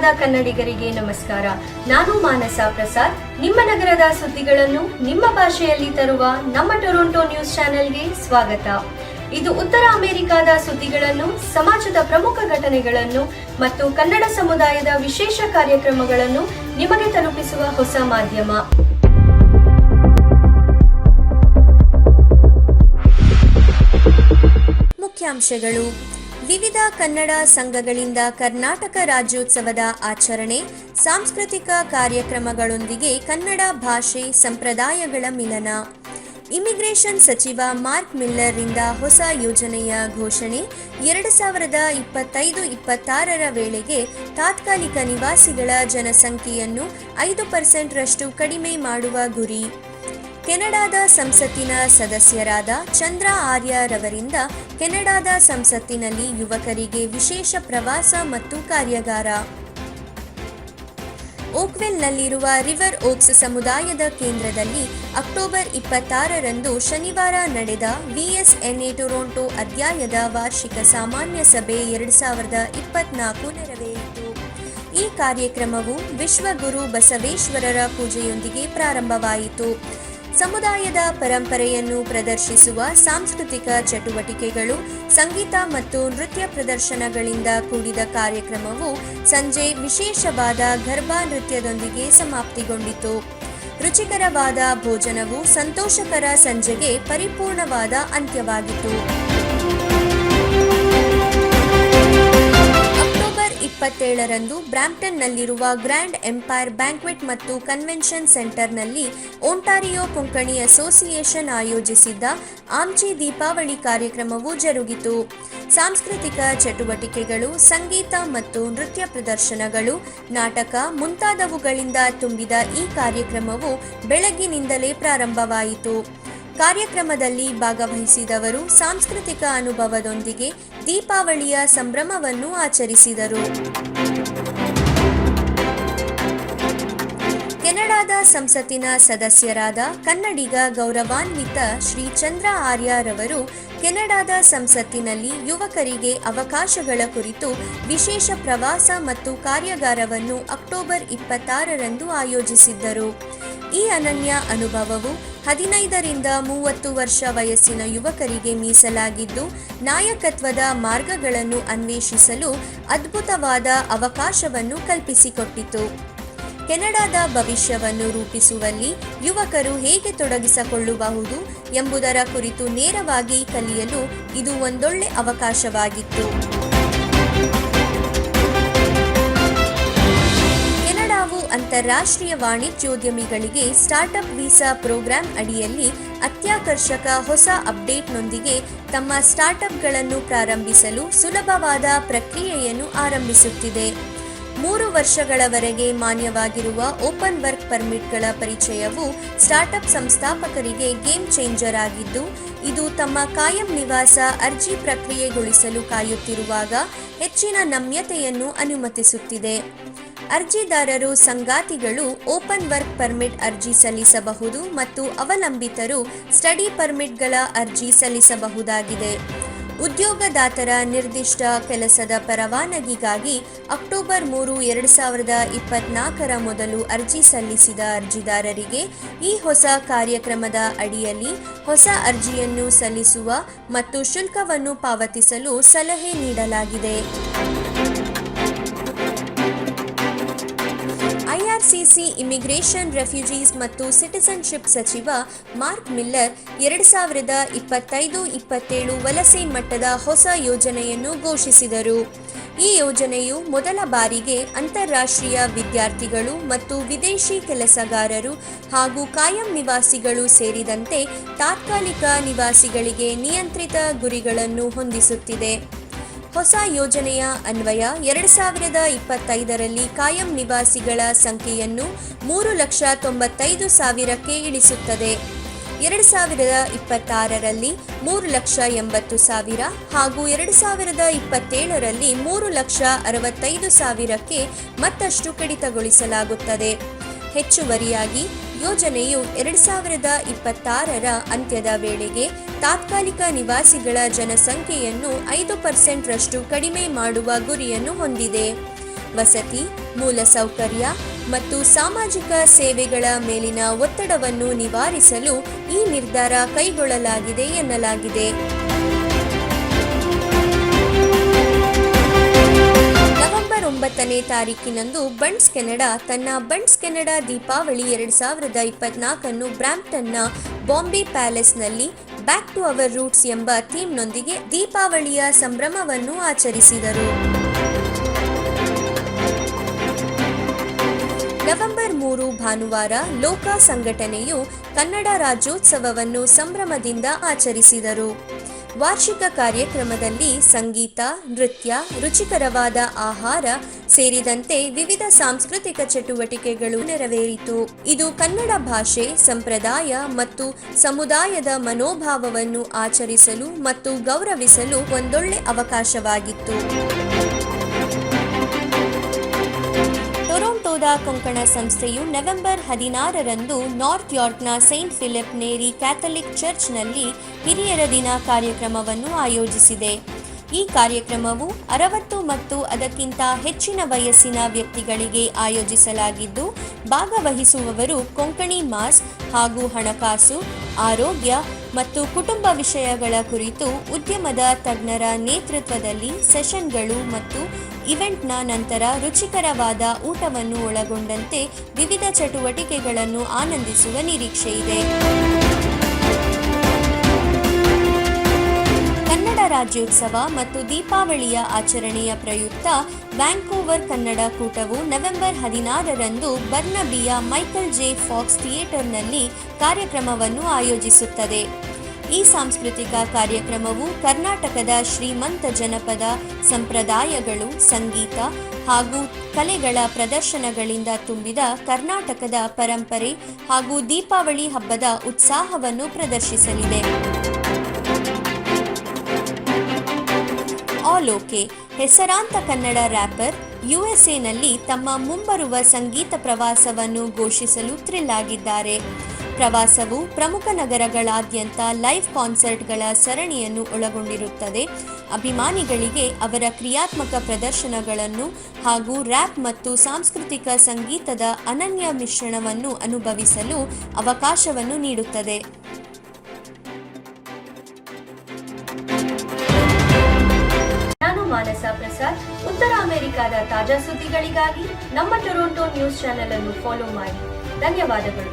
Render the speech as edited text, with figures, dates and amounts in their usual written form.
ಪ್ರೀತಿಯಾದ ಕನ್ನಡಿಗರಿಗೆ ನಮಸ್ಕಾರ. ನಾನು ಮಾನಸ ಪ್ರಸಾದ್. ನಿಮ್ಮ ನಗರದ ಸುದ್ದಿಗಳನ್ನು ನಿಮ್ಮ ಭಾಷೆಯಲ್ಲಿ ತರುವ ನಮ್ಮ ಟೊರೊಂಟೊ ನ್ಯೂಸ್ ಚಾನೆಲ್ಗೆ ಸ್ವಾಗತ. ಇದು ಉತ್ತರ ಅಮೆರಿಕಾದ ಸುದ್ದಿಗಳನ್ನು, ಸಮಾಜದ ಪ್ರಮುಖ ಘಟನೆಗಳನ್ನು ಮತ್ತು ಕನ್ನಡ ಸಮುದಾಯದ ವಿಶೇಷ ಕಾರ್ಯಕ್ರಮಗಳನ್ನು ನಿಮಗೆ ತಲುಪಿಸುವ ಹೊಸ ಮಾಧ್ಯಮ. ಮುಖ್ಯಾಂಶಗಳು: ವಿವಿಧ ಕನ್ನಡ ಸಂಘಗಳಿಂದ ಕರ್ನಾಟಕ ರಾಜ್ಯೋತ್ಸವದ ಆಚರಣೆ, ಸಾಂಸ್ಕೃತಿಕ ಕಾರ್ಯಕ್ರಮಗಳೊಂದಿಗೆ ಕನ್ನಡ ಭಾಷೆ ಸಂಪ್ರದಾಯಗಳ ಮಿಲನ. ಇಮಿಗ್ರೇಷನ್ ಸಚಿವ ಮಾರ್ಕ್ ಮಿಲ್ಲರ್ ರಿಂದ ಹೊಸ ಯೋಜನೆಯ ಘೋಷಣೆ. 2025-26 ವೇಳೆಗೆ ತಾತ್ಕಾಲಿಕ ನಿವಾಸಿಗಳ ಜನಸಂಖ್ಯೆಯನ್ನು 5% ರಷ್ಟು ಕಡಿಮೆ ಮಾಡುವ ಗುರಿ. ಕೆನಡಾದ ಸಂಸತ್ತಿನ ಸದಸ್ಯರಾದ ಚಂದ್ರ ಆರ್ಯ ರವರಿಂದ ಕೆನಡಾದ ಸಂಸತ್ತಿನಲ್ಲಿ ಯುವಕರಿಗೆ ವಿಶೇಷ ಪ್ರವಾಸ ಮತ್ತು ಕಾರ್ಯಾಗಾರ. ಓಕ್ವೆಲ್ನಲ್ಲಿರುವ ರಿವರ್ ಓಕ್ಸ್ ಸಮುದಾಯದ ಕೇಂದ್ರದಲ್ಲಿ ಅಕ್ಟೋಬರ್ 26ರಂದು ಶನಿವಾರ ನಡೆದ VSNA ಟೊರೊಂಟೊ ಅಧ್ಯಾಯದ ವಾರ್ಷಿಕ ಸಾಮಾನ್ಯ ಸಭೆ 2024 ನೆರವೇರಿತು. ಈ ಕಾರ್ಯಕ್ರಮವು ವಿಶ್ವಗುರು ಬಸವೇಶ್ವರರ ಪೂಜೆಯೊಂದಿಗೆ ಪ್ರಾರಂಭವಾಯಿತು. ಸಮುದಾಯದ ಪರಂಪರೆಯನ್ನು ಪ್ರದರ್ಶಿಸುವ ಸಾಂಸ್ಕೃತಿಕ ಚಟುವಟಿಕೆಗಳು, ಸಂಗೀತ ಮತ್ತು ನೃತ್ಯ ಪ್ರದರ್ಶನಗಳಿಂದ ಕೂಡಿದ ಕಾರ್ಯಕ್ರಮವು ಸಂಜೆ ವಿಶೇಷವಾದ ಗರ್ಭಾ ನೃತ್ಯದೊಂದಿಗೆ ಸಮಾಪ್ತಿಗೊಂಡಿತು. ರುಚಿಕರವಾದ ಭೋಜನವು ಸಂತೋಷಕರ ಸಂಜೆಗೆ ಪರಿಪೂರ್ಣವಾದ ಅಂತ್ಯವಾಗಿತ್ತು. 27ರಂದು ಬ್ರಾಂಪ್ಟನ್ನಲ್ಲಿರುವ ಗ್ರ್ಯಾಂಡ್ ಎಂಪೈರ್ ಬ್ಯಾಂಕ್ವೆಟ್ ಮತ್ತು ಕನ್ವೆನ್ಷನ್ ಸೆಂಟರ್ನಲ್ಲಿ ಒಂಟಾರಿಯೋ ಕೊಂಕಣಿ ಅಸೋಸಿಯೇಷನ್ ಆಯೋಜಿಸಿದ್ದ ಆಮ್ಚಿ ದೀಪಾವಳಿ ಕಾರ್ಯಕ್ರಮವು ಜರುಗಿತು. ಸಾಂಸ್ಕೃತಿಕ ಚಟುವಟಿಕೆಗಳು, ಸಂಗೀತ ಮತ್ತು ನೃತ್ಯ ಪ್ರದರ್ಶನಗಳು, ನಾಟಕ ಮುಂತಾದವುಗಳಿಂದ ತುಂಬಿದ ಈ ಕಾರ್ಯಕ್ರಮವು ಬೆಳಗ್ಗಿನಿಂದಲೇ ಪ್ರಾರಂಭವಾಯಿತು. ಕಾರ್ಯಕ್ರಮದಲ್ಲಿ ಭಾಗವಹಿಸಿದವರು ಸಾಂಸ್ಕೃತಿಕ ಅನುಭವದೊಂದಿಗೆ ದೀಪಾವಳಿಯ ಸಂಭ್ರಮವನ್ನು ಆಚರಿಸಿದರು. ಕೆನಡಾದ ಸಂಸತ್ತಿನ ಸದಸ್ಯರಾದ ಕನ್ನಡಿಗ ಗೌರವಾನ್ವಿತ ಶ್ರೀ ಚಂದ್ರ ಆರ್ಯ ರವರು ಕೆನಡಾದ ಸಂಸತ್ತಿನಲ್ಲಿ ಯುವಕರಿಗೆ ಅವಕಾಶಗಳ ಕುರಿತು ವಿಶೇಷ ಪ್ರವಾಸ ಮತ್ತು ಕಾರ್ಯಾಗಾರವನ್ನು ಅಕ್ಟೋಬರ್ 26ರಂದು ಆಯೋಜಿಸಿದ್ದರು. ಈ ಅನನ್ಯ ಅನುಭವವು 15ರಿಂದ 30 ವರ್ಷ ವಯಸ್ಸಿನ ಯುವಕರಿಗೆ ಮೀಸಲಾಗಿದ್ದು, ನಾಯಕತ್ವದ ಮಾರ್ಗಗಳನ್ನು ಅನ್ವೇಷಿಸಲು ಅದ್ಭುತವಾದ ಅವಕಾಶವನ್ನು ಕಲ್ಪಿಸಿಕೊಟ್ಟಿತು. ಕೆನಡಾದ ಭವಿಷ್ಯವನ್ನು ರೂಪಿಸುವಲ್ಲಿ ಯುವಕರು ಹೇಗೆ ತೊಡಗಿಸಿಕೊಳ್ಳಬಹುದು ಎಂಬುದರ ಕುರಿತು ನೇರವಾಗಿ ಕಲಿಯಲು ಇದು ಒಂದೊಳ್ಳೆ ಅವಕಾಶವಾಗಿತ್ತು. ಕೆನಡಾವು ಅಂತಾರಾಷ್ಟ್ರೀಯ ವಾಣಿಜ್ಯೋದ್ಯಮಿಗಳಿಗೆ ಸ್ಟಾರ್ಟ್ಅಪ್ ವೀಸಾ ಪ್ರೋಗ್ರಾಂ ಅಡಿಯಲ್ಲಿ ಅತ್ಯಾಕರ್ಷಕ ಹೊಸ ಅಪ್ಡೇಟ್ನೊಂದಿಗೆ ತಮ್ಮ ಸ್ಟಾರ್ಟ್ಅಪ್ಗಳನ್ನು ಪ್ರಾರಂಭಿಸಲು ಸುಲಭವಾದ ಪ್ರಕ್ರಿಯೆಯನ್ನು ಆರಂಭಿಸುತ್ತಿದೆ. 3 ವರ್ಷಗಳವರೆಗೆ ಮಾನ್ಯವಾಗಿರುವ ಓಪನ್ ವರ್ಕ್ ಪರ್ಮಿಟ್ಗಳ ಪರಿಚಯವು ಸ್ಟಾರ್ಟ್ಅಪ್ ಸಂಸ್ಥಾಪಕರಿಗೆ ಗೇಮ್ ಚೇಂಜರ್ ಆಗಿದ್ದು, ಇದು ತಮ್ಮ ಕಾಯಂ ನಿವಾಸ ಅರ್ಜಿ ಪ್ರಕ್ರಿಯೆಗೊಳಿಸಲು ಕಾಯುತ್ತಿರುವಾಗ ಹೆಚ್ಚಿನ ನಮ್ಯತೆಯನ್ನು ಅನುಮತಿಸುತ್ತಿದೆ. ಅರ್ಜಿದಾರರು ಸಂಗಾತಿಗಳು ಓಪನ್ ವರ್ಕ್ ಪರ್ಮಿಟ್ ಅರ್ಜಿ ಸಲ್ಲಿಸಬಹುದು ಮತ್ತು ಅವಲಂಬಿತರು ಸ್ಟಡಿ ಪರ್ಮಿಟ್ಗಳ ಅರ್ಜಿ ಸಲ್ಲಿಸಬಹುದಾಗಿದೆ. ಉದ್ಯೋಗದಾತರ ನಿರ್ದಿಷ್ಟ ಕೆಲಸದ ಪರವಾನಗಿಗಾಗಿ ಅಕ್ಟೋಬರ್ 3, 2024 ಮೊದಲು ಅರ್ಜಿ ಸಲ್ಲಿಸಿದ ಅರ್ಜಿದಾರರಿಗೆ ಈ ಹೊಸ ಕಾರ್ಯಕ್ರಮದ ಅಡಿಯಲ್ಲಿ ಹೊಸ ಅರ್ಜಿಯನ್ನು ಸಲ್ಲಿಸುವ ಮತ್ತು ಶುಲ್ಕವನ್ನು ಪಾವತಿಸಲು ಸಲಹೆ ನೀಡಲಾಗಿದೆ. IRCC ಇಮಿಗ್ರೇಷನ್, ರೆಫ್ಯೂಜೀಸ್ ಮತ್ತು ಸಿಟಿಸನ್ಶಿಪ್ ಸಚಿವ ಮಾರ್ಕ್ ಮಿಲ್ಲರ್ 2025-27 ವಲಸೆ ಮಟ್ಟದ ಹೊಸ ಯೋಜನೆಯನ್ನು ಘೋಷಿಸಿದರು. ಈ ಯೋಜನೆಯು ಮೊದಲ ಬಾರಿಗೆ ಅಂತಾರಾಷ್ಟ್ರೀಯ ವಿದ್ಯಾರ್ಥಿಗಳು ಮತ್ತು ವಿದೇಶಿ ಕೆಲಸಗಾರರು ಹಾಗೂ ಕಾಯಂ ನಿವಾಸಿಗಳು ಸೇರಿದಂತೆ ತಾತ್ಕಾಲಿಕ ನಿವಾಸಿಗಳಿಗೆ ನಿಯಂತ್ರಿತ ಗುರಿಗಳನ್ನು ಹೊಂದಿಸುತ್ತಿದೆ. ಹೊಸ ಯೋಜನೆಯ ಅನ್ವಯ 2025ರಲ್ಲಿ ಕಾಯಂ ನಿವಾಸಿಗಳ ಸಂಖ್ಯೆಯನ್ನು 3,95,000ಕ್ಕೆ ಇಳಿಸುತ್ತದೆ. 2026ರಲ್ಲಿ 3,80,000 ಹಾಗೂ 2027ರಲ್ಲಿ 3,65,000ಕ್ಕೆ ಮತ್ತಷ್ಟು ಕಡಿತಗೊಳಿಸಲಾಗುತ್ತದೆ. ಹೆಚ್ಚುವರಿಯಾಗಿ ಯೋಜನೆಯು 2026ರ ಅಂತ್ಯದ ವೇಳೆಗೆ ತಾತ್ಕಾಲಿಕ ನಿವಾಸಿಗಳ ಜನಸಂಖ್ಯೆಯನ್ನು 5% ರಷ್ಟು ಕಡಿಮೆ ಮಾಡುವ ಗುರಿಯನ್ನು ಹೊಂದಿದೆ. ವಸತಿ, ಮೂಲಸೌಕರ್ಯ ಮತ್ತು ಸಾಮಾಜಿಕ ಸೇವೆಗಳ ಮೇಲಿನ ಒತ್ತಡವನ್ನು ನಿವಾರಿಸಲು ಈ ನಿರ್ಧಾರ ಕೈಗೊಳ್ಳಲಾಗಿದೆ ಎನ್ನಲಾಗಿದೆ. ನವೆಂಬರ್ 9ನೇ ತಾರೀಕಿನಂದು ಬಂಟ್ಸ್ ಕೆನಡಾ ತನ್ನ ಬಂಟ್ಸ್ ಕೆನಡಾ ದೀಪಾವಳಿ 2024 ಬ್ರಾಂಪ್ಟನ್ನ ಬಾಂಬೆ ಪ್ಯಾಲೇಸ್ನಲ್ಲಿ ಬ್ಯಾಕ್ ಟು ಅವರ್ ರೂಟ್ಸ್ ಎಂಬ ಥೀಮ್ನೊಂದಿಗೆ ದೀಪಾವಳಿಯ ಸಂಭ್ರಮವನ್ನು ಆಚರಿಸಿದರು. ನವೆಂಬರ್ 3 ಭಾನುವಾರ ಲೋಕ ಸಂಘಟನೆಯು ಕನ್ನಡ ರಾಜ್ಯೋತ್ಸವವನ್ನು ಸಂಭ್ರಮದಿಂದ ಆಚರಿಸಿದರು. ವಾರ್ಷಿಕ ಕಾರ್ಯಕ್ರಮದಲ್ಲಿ ಸಂಗೀತ, ನೃತ್ಯ, ರುಚಿಕರವಾದ ಆಹಾರ ಸೇರಿದಂತೆ ವಿವಿಧ ಸಾಂಸ್ಕೃತಿಕ ಚಟುವಟಿಕೆಗಳು ನೆರವೇರಿತು. ಇದು ಕನ್ನಡ ಭಾಷೆ, ಸಂಪ್ರದಾಯ ಮತ್ತು ಸಮುದಾಯದ ಮನೋಭಾವವನ್ನು ಆಚರಿಸಲು ಮತ್ತು ಗೌರವಿಸಲು ಒಂದೊಳ್ಳೆ ಅವಕಾಶವಾಗಿತ್ತು. ಟೊರೊಂಟೊದ ಕೊಂಕಣ ಸಂಸ್ಥೆಯು ನವೆಂಬರ್ 16ರಂದು ನಾರ್ತ್ ಯಾರ್ಕ್ನ ಸೇಂಟ್ ಫಿಲಿಪ್ ನೇರಿ ಕ್ಯಾಥಲಿಕ್ ಚರ್ಚ್ನಲ್ಲಿ ಹಿರಿಯರ ದಿನ ಕಾರ್ಯಕ್ರಮವನ್ನು ಆಯೋಜಿಸಿದೆ. ಈ ಕಾರ್ಯಕ್ರಮವು 60 ಮತ್ತು ಅದಕ್ಕಿಂತ ಹೆಚ್ಚಿನ ವಯಸ್ಸಿನ ವ್ಯಕ್ತಿಗಳಿಗೆ ಆಯೋಜಿಸಲಾಗಿದ್ದು, ಭಾಗವಹಿಸುವವರು ಕೊಂಕಣಿ ಮಾಸ್ ಹಾಗೂ ಹಣಕಾಸು, ಆರೋಗ್ಯ ಮತ್ತು ಕುಟುಂಬ ವಿಷಯಗಳ ಕುರಿತು ಉದ್ಯಮದ ತಜ್ಞರ ನೇತೃತ್ವದಲ್ಲಿ ಸೆಷನ್ಗಳು ಮತ್ತು ಇವೆಂಟ್ನ ನಂತರ ರುಚಿಕರವಾದ ಊಟವನ್ನು ಒಳಗೊಂಡಂತೆ ವಿವಿಧ ಚಟುವಟಿಕೆಗಳನ್ನು ಆನಂದಿಸುವ ನಿರೀಕ್ಷೆಯಿದೆ. ಕನ್ನಡ ರಾಜ್ಯೋತ್ಸವ ಮತ್ತು ದೀಪಾವಳಿಯ ಆಚರಣೆಯ ಪ್ರಯುಕ್ತ ವ್ಯಾಂಕೋವರ್ ಕನ್ನಡ ಕೂಟವು ನವೆಂಬರ್ 16ರಂದು ಬರ್ನಬಿಯ ಮೈಕಲ್ ಜೆ ಫಾಕ್ಸ್ ಥಿಯೇಟರ್ನಲ್ಲಿ ಕಾರ್ಯಕ್ರಮವನ್ನು ಆಯೋಜಿಸುತ್ತದೆ. ಈ ಸಾಂಸ್ಕೃತಿಕ ಕಾರ್ಯಕ್ರಮವು ಕರ್ನಾಟಕದ ಶ್ರೀಮಂತ ಜನಪದ ಸಂಪ್ರದಾಯಗಳು, ಸಂಗೀತ ಹಾಗೂ ಕಲೆಗಳ ಪ್ರದರ್ಶನಗಳಿಂದ ತುಂಬಿದ ಕರ್ನಾಟಕದ ಪರಂಪರೆ ಹಾಗೂ ದೀಪಾವಳಿ ಹಬ್ಬದ ಉತ್ಸಾಹವನ್ನು ಪ್ರದರ್ಶಿಸಲಿದೆ. ಆಲ್ ಓಕೆ ಹೆಸರಾಂತ ಕನ್ನಡ ರ್ಯಾಪರ್ ಯುಎಸ್ಎನಲ್ಲಿ ತಮ್ಮ ಮುಂಬರುವ ಸಂಗೀತ ಪ್ರವಾಸವನ್ನು ಘೋಷಿಸಲು ಥ್ರಿಲ್ ಆಗಿದ್ದಾರೆ. ಪ್ರವಾಸವು ಪ್ರಮುಖ ನಗರಗಳಾದ್ಯಂತ ಲೈವ್ ಕಾನ್ಸರ್ಟ್ಗಳ ಸರಣಿಯನ್ನು ಒಳಗೊಂಡಿರುತ್ತದೆ. ಅಭಿಮಾನಿಗಳಿಗೆ ಅವರ ಕ್ರಿಯಾತ್ಮಕ ಪ್ರದರ್ಶನಗಳನ್ನು ಹಾಗೂ ರ್ಯಾಪ್ ಮತ್ತು ಸಾಂಸ್ಕೃತಿಕ ಸಂಗೀತದ ಅನನ್ಯ ಮಿಶ್ರಣವನ್ನು ಅನುಭವಿಸಲು ಅವಕಾಶವನ್ನು ನೀಡುತ್ತದೆ. ನಾನು ಮಾನಸ ಪ್ರಸಾದ್. ಉತ್ತರ ಅಮೆರಿಕಾದ ತಾಜಾ ಸುದ್ದಿಗಳಿಗಾಗಿ ನಮ್ಮ ಟೊರೊಂಟೊ ನ್ಯೂಸ್ ಚಾನೆಲ್ ಅನ್ನು ಫಾಲೋ ಮಾಡಿ. ಧನ್ಯವಾದಗಳು.